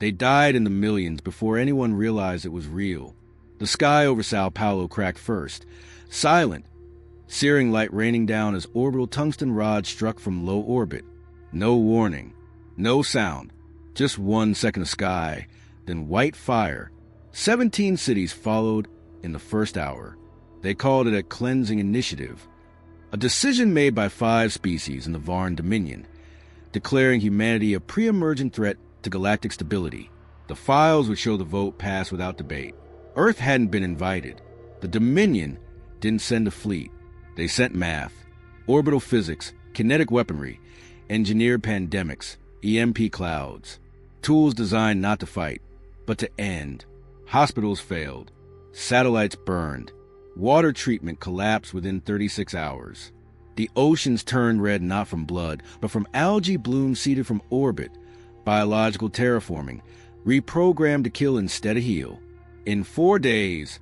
They died in the millions before anyone realized it was real. The sky over Sao Paulo cracked first, silent, searing light raining down as orbital tungsten rods struck from low orbit. No warning, no sound, just 1 second of sky, then white fire. 17 cities followed in the first hour. They called it a cleansing initiative, a decision made by 5 species in the Varn Dominion, declaring humanity a pre-emergent threat to galactic stability. The files would show the vote passed without debate. Earth hadn't been invited. The Dominion didn't send a fleet. They sent math, orbital physics, kinetic weaponry, engineered pandemics, EMP clouds, tools designed not to fight, but to end. Hospitals failed. Satellites burned. Water treatment collapsed within 36 hours. The oceans turned red not from blood, but from algae blooms seeded from orbit. Biological terraforming, reprogrammed to kill instead of heal. In 4 days,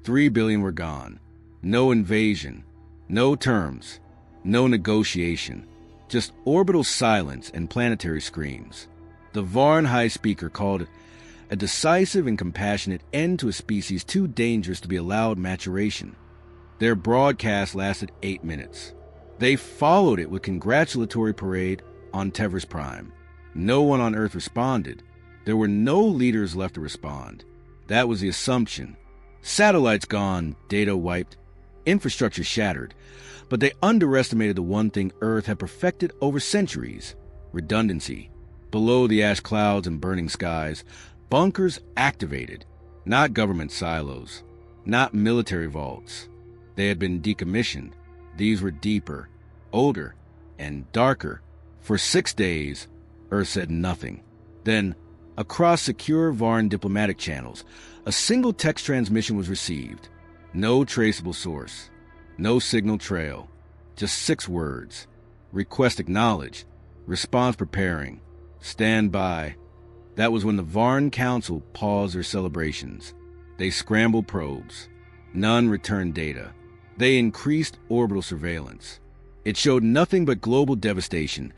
3 billion were gone. No invasion, no terms, no negotiation, just orbital silence and planetary screams. The Varn High Speaker called it a decisive and compassionate end to a species too dangerous to be allowed maturation. Their broadcast lasted 8 minutes. They followed it with congratulatory parade on Tevris Prime. No one on Earth responded. There were no leaders left to respond. That was the assumption. Satellites gone, data wiped, infrastructure shattered. But they underestimated the one thing Earth had perfected over centuries: redundancy. Below the ash clouds and burning skies, bunkers activated. Not government silos, not military vaults. They had been decommissioned. These were deeper, older, and darker. For 6 days, Earth said nothing. Then, across secure Varn diplomatic channels, a single text transmission was received. No traceable source, no signal trail, just 6 words. Request acknowledged, response preparing, stand by. That was when the Varn Council paused their celebrations. They scrambled probes. None returned data. They increased orbital surveillance. It showed nothing but global devastation.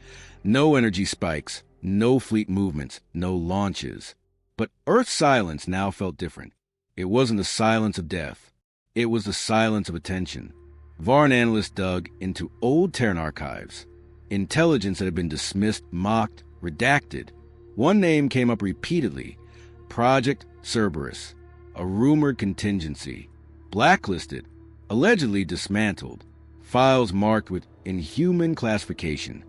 No energy spikes, no fleet movements, no launches. But Earth's silence now felt different. It wasn't the silence of death. It was the silence of attention. Varn analysts dug into old Terran archives. Intelligence that had been dismissed, mocked, redacted. One name came up repeatedly: Project Cerberus, a rumored contingency. Blacklisted, allegedly dismantled. Files marked with inhuman classification.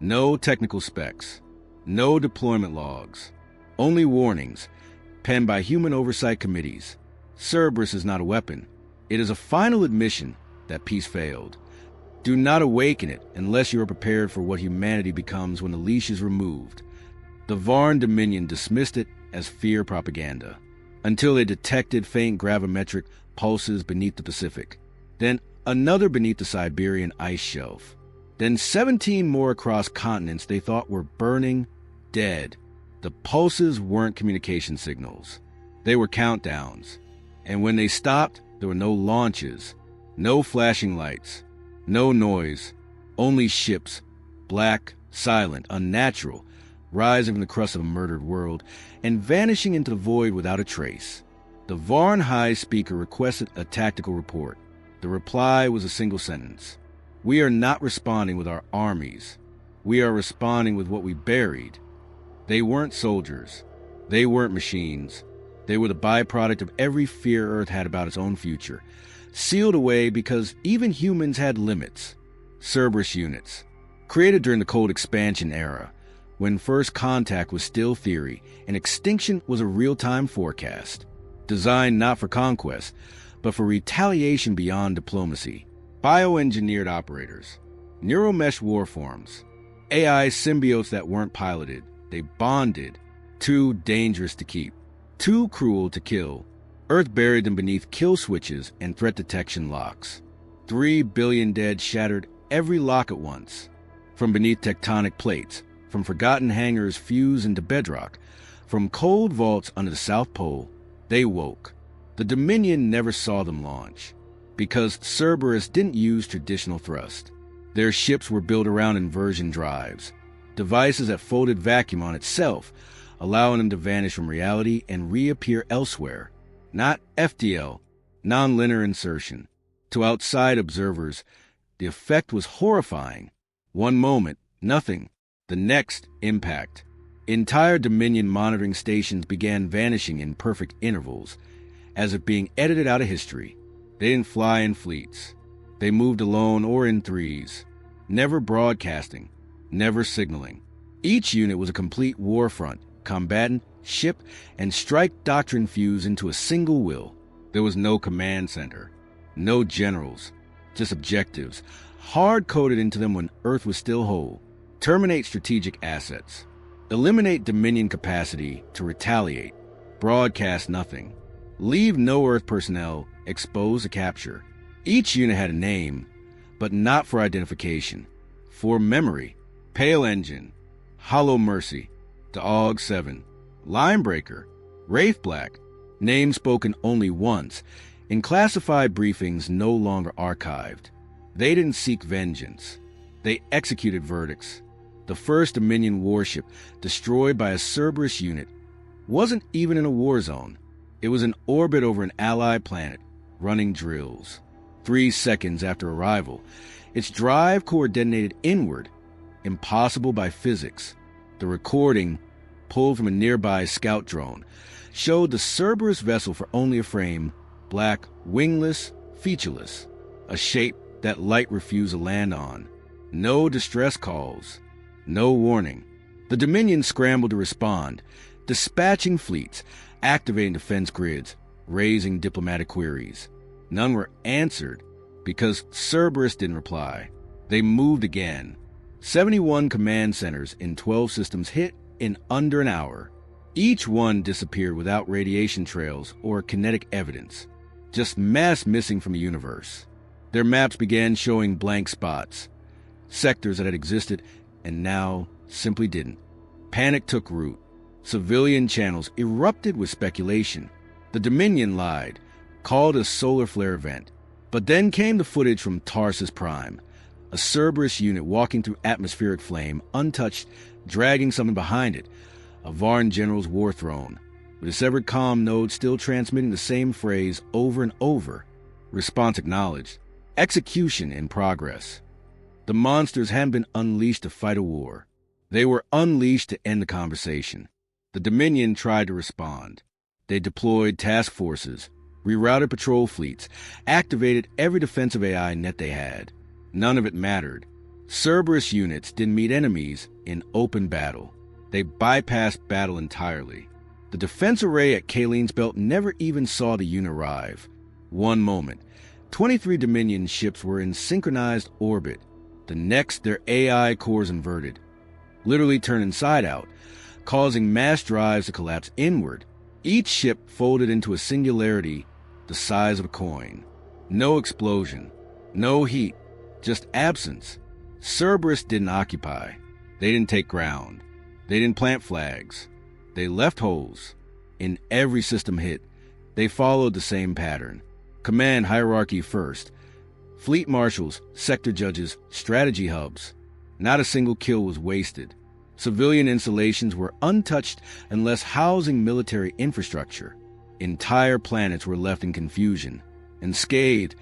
No technical specs. No deployment logs. Only warnings, penned by human oversight committees. Cerberus is not a weapon. It is a final admission that peace failed. Do not awaken it unless you are prepared for what humanity becomes when the leash is removed. The Varn Dominion dismissed it as fear propaganda, until they detected faint gravimetric pulses beneath the Pacific. Then another beneath the Siberian ice shelf. Then 17 more across continents they thought were burning, dead. The pulses weren't communication signals. They were countdowns. And when they stopped, there were no launches, no flashing lights, no noise, only ships, black, silent, unnatural, rising from the crust of a murdered world and vanishing into the void without a trace. The Varn High Speaker requested a tactical report. The reply was a single sentence: "We are not responding with our armies. We are responding with what we buried." They weren't soldiers. They weren't machines. They were the byproduct of every fear Earth had about its own future, sealed away because even humans had limits. Cerberus units, created during the Cold Expansion era, when first contact was still theory and extinction was a real-time forecast. Designed not for conquest, but for retaliation beyond diplomacy. Bioengineered operators, neuromesh warforms, AI symbiotes that weren't piloted. They bonded. Too dangerous to keep. Too cruel to kill. Earth buried them beneath kill switches and threat detection locks. 3 billion dead shattered every lock at once. From beneath tectonic plates, from forgotten hangars fused into bedrock, from cold vaults under the South Pole, they woke. The Dominion never saw them launch, because Cerberus didn't use traditional thrust. Their ships were built around inversion drives, devices that folded vacuum on itself, allowing them to vanish from reality and reappear elsewhere. Not FTL, non-linear insertion. To outside observers, the effect was horrifying. One moment, nothing. The next, impact. Entire Dominion monitoring stations began vanishing in perfect intervals, as if being edited out of history. They didn't fly in fleets. They moved alone or in threes, never broadcasting, never signaling. Each unit was a complete war front, combatant, ship, and strike doctrine fused into a single will. There was no command center, no generals, just objectives, hard-coded into them when Earth was still whole. Terminate strategic assets. Eliminate Dominion capacity to retaliate. Broadcast nothing. Leave no Earth personnel exposed to capture. Each unit had a name, but not for identification. For memory. Pale Engine, Hollow Mercy, Dog 7, Linebreaker, Wraith Black, names spoken only once, in classified briefings no longer archived. They didn't seek vengeance. They executed verdicts. The first Dominion warship, destroyed by a Cerberus unit, wasn't even in a war zone. It was in orbit over an allied planet, running drills. 3 seconds after arrival, its drive coordinated inward, impossible by physics. The recording, pulled from a nearby scout drone, showed the Cerberus vessel for only a frame, black, wingless, featureless, a shape that light refused to land on. No distress calls, no warning. The Dominion scrambled to respond, dispatching fleets, activating defense grids, raising diplomatic queries. None were answered because Cerberus didn't reply. They moved again. 71 command centers in 12 systems hit in under an hour. Each one disappeared without radiation trails or kinetic evidence, just mass missing from the universe. Their maps began showing blank spots, sectors that had existed and now simply didn't. Panic took root. Civilian channels erupted with speculation. The Dominion lied, called a solar flare event. But then came the footage from Tarsus Prime, a Cerberus unit walking through atmospheric flame, untouched, dragging something behind it, a Varn general's war throne, with a severed comm node still transmitting the same phrase over and over. Response acknowledged. Execution in progress. The monsters hadn't been unleashed to fight a war. They were unleashed to end the conversation. The Dominion tried to respond. They deployed task forces, rerouted patrol fleets, activated every defensive AI net they had. None of it mattered. Cerberus units didn't meet enemies in open battle. They bypassed battle entirely. The defense array at Kaleine's Belt never even saw the unit arrive. One moment, 23 Dominion ships were in synchronized orbit. The next, their AI cores inverted, literally turned inside out, causing mass drives to collapse inward. Each ship folded into a singularity the size of a coin. No explosion, no heat, just absence. Cerberus didn't occupy. They didn't take ground. They didn't plant flags. They left holes. In every system hit, they followed the same pattern. Command hierarchy first. Fleet marshals, sector judges, strategy hubs. Not a single kill was wasted. Civilian installations were untouched unless housing military infrastructure. Entire planets were left in confusion, unscathed,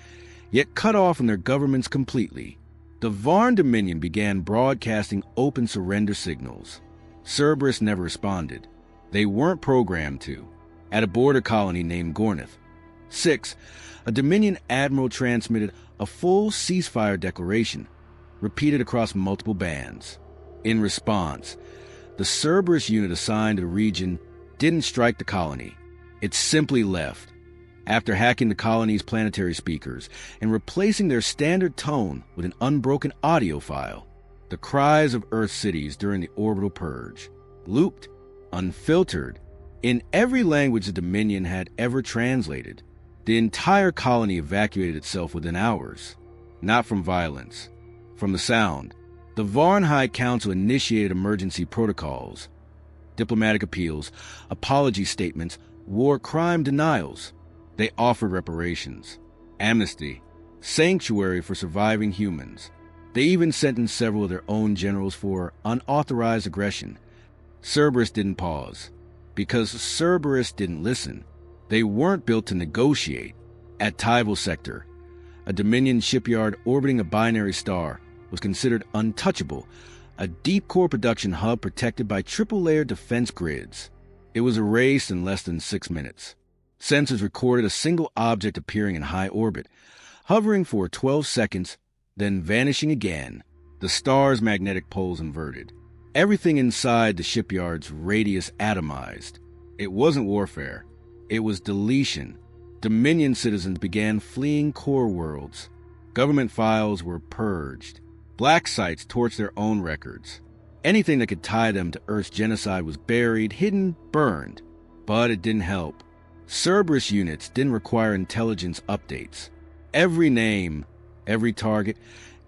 yet cut off from their governments completely. The Varn Dominion began broadcasting open surrender signals. Cerberus never responded. They weren't programmed to. At a border colony named Gornith. 6, a Dominion admiral transmitted a full ceasefire declaration, repeated across multiple bands. In response, the Cerberus unit assigned to the region didn't strike the colony. It simply left, after hacking the colony's planetary speakers and replacing their standard tone with an unbroken audio file. The cries of Earth cities during the orbital purge, looped, unfiltered, in every language the Dominion had ever translated. The entire colony evacuated itself within hours, not from violence, from the sound. The Varn High Council initiated emergency protocols, diplomatic appeals, apology statements, war crime denials. They offered reparations, amnesty, sanctuary for surviving humans. They even sentenced several of their own generals for unauthorized aggression. Cerberus didn't pause, because Cerberus didn't listen. They weren't built to negotiate. At Tyval Sector, a Dominion shipyard orbiting a binary star was considered untouchable, a deep-core production hub protected by triple-layered defense grids. It was erased in less than 6 minutes. Sensors recorded a single object appearing in high orbit, hovering for 12 seconds, then vanishing again. The star's magnetic poles inverted. Everything inside the shipyard's radius atomized. It wasn't warfare. It was deletion. Dominion citizens began fleeing core worlds. Government files were purged. Black sites torched their own records. Anything that could tie them to Earth's genocide was buried, hidden, burned. But it didn't help. Cerberus units didn't require intelligence updates. Every name, every target,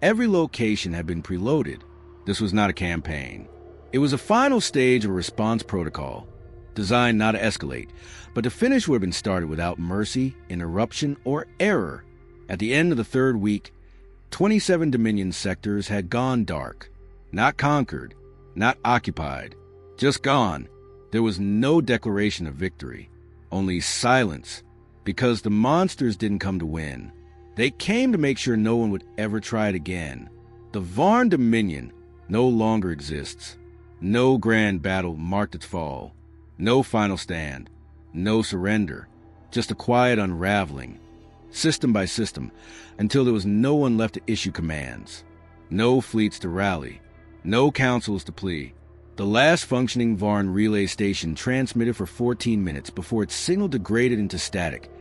every location had been preloaded. This was not a campaign. It was a final stage of a response protocol, designed not to escalate, but to finish what had been started without mercy, interruption, or error. At the end of the third week, 27 Dominion sectors had gone dark. Not conquered, not occupied, just gone. There was no declaration of victory, only silence, because the monsters didn't come to win. They came to make sure no one would ever try it again. The Varn Dominion no longer exists. No grand battle marked its fall. No final stand. No surrender. Just a quiet unraveling, system by system, until there was no one left to issue commands. No fleets to rally. No councils to plea. The last functioning Varn relay station transmitted for 14 minutes before its signal degraded into static,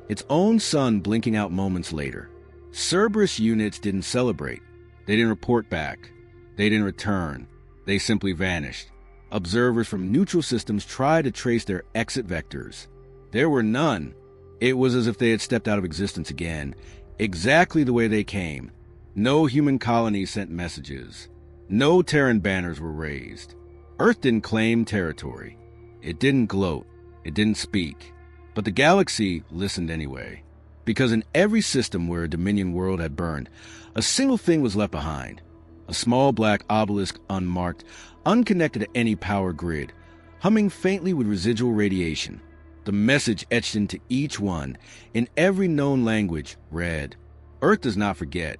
its own sun blinking out moments later. Cerberus units didn't celebrate. They didn't report back. They didn't return. They simply vanished. Observers from neutral systems tried to trace their exit vectors. There were none. It was as if they had stepped out of existence again, exactly the way they came. No human colonies sent messages. No Terran banners were raised. Earth didn't claim territory. It didn't gloat. It didn't speak. But the galaxy listened anyway. Because in every system where a Dominion world had burned, a single thing was left behind. A small black obelisk, unmarked, unconnected to any power grid, humming faintly with residual radiation. The message etched into each one, in every known language, read, "Earth does not forget."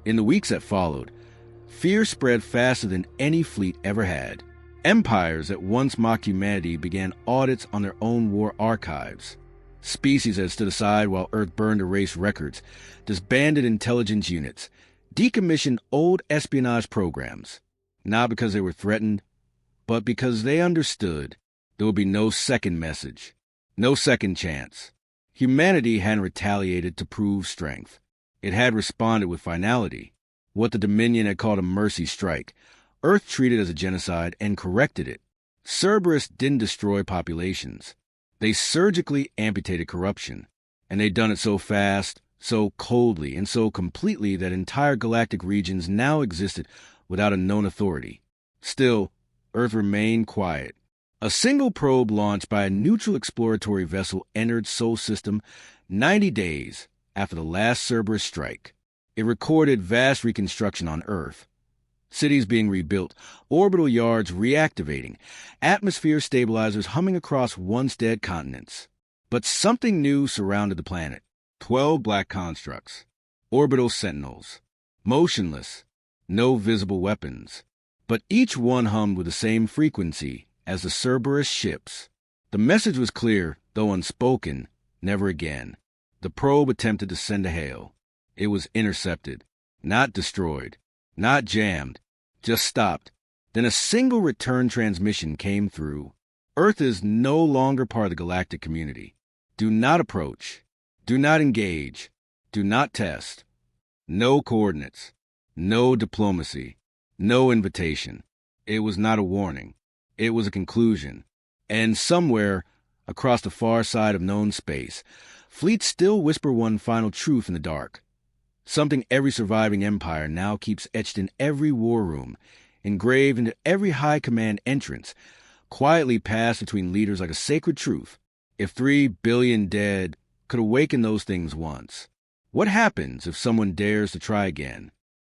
In the weeks that followed, fear spread faster than any fleet ever had. Empires that once mocked humanity began audits on their own war archives. Species that stood aside while Earth burned erased records, disbanded intelligence units, decommissioned old espionage programs, not because they were threatened, but because they understood there would be no second message, no second chance. Humanity hadn't retaliated to prove strength. It had responded with finality. What the Dominion had called a mercy strike, Earth treated as a genocide and corrected it. Cerberus didn't destroy populations. They surgically amputated corruption, and they'd done it so fast, so coldly, and so completely that entire galactic regions now existed without a known authority. Still, Earth remained quiet. A single probe launched by a neutral exploratory vessel entered Sol System 90 days after the last Cerberus strike. It recorded vast reconstruction on Earth. Cities being rebuilt, orbital yards reactivating, atmosphere stabilizers humming across once dead continents. But something new surrounded the planet. 12 black constructs, orbital sentinels, motionless, no visible weapons. But each one hummed with the same frequency as the Cerberus ships. The message was clear, though unspoken: never again. The probe attempted to send a hail. It was intercepted, not destroyed, not jammed, just stopped. Then a single return transmission came through. Earth is no longer part of the galactic community. Do not approach. Do not engage. Do not test. No coordinates. No diplomacy. No invitation. It was not a warning. It was a conclusion. And somewhere, across the far side of known space, fleets still whisper one final truth in the dark. Something every surviving empire now keeps etched in every war room, engraved into every high command entrance, quietly passed between leaders like a sacred truth. If 3 billion dead could awaken those things once, what happens if someone dares to try again?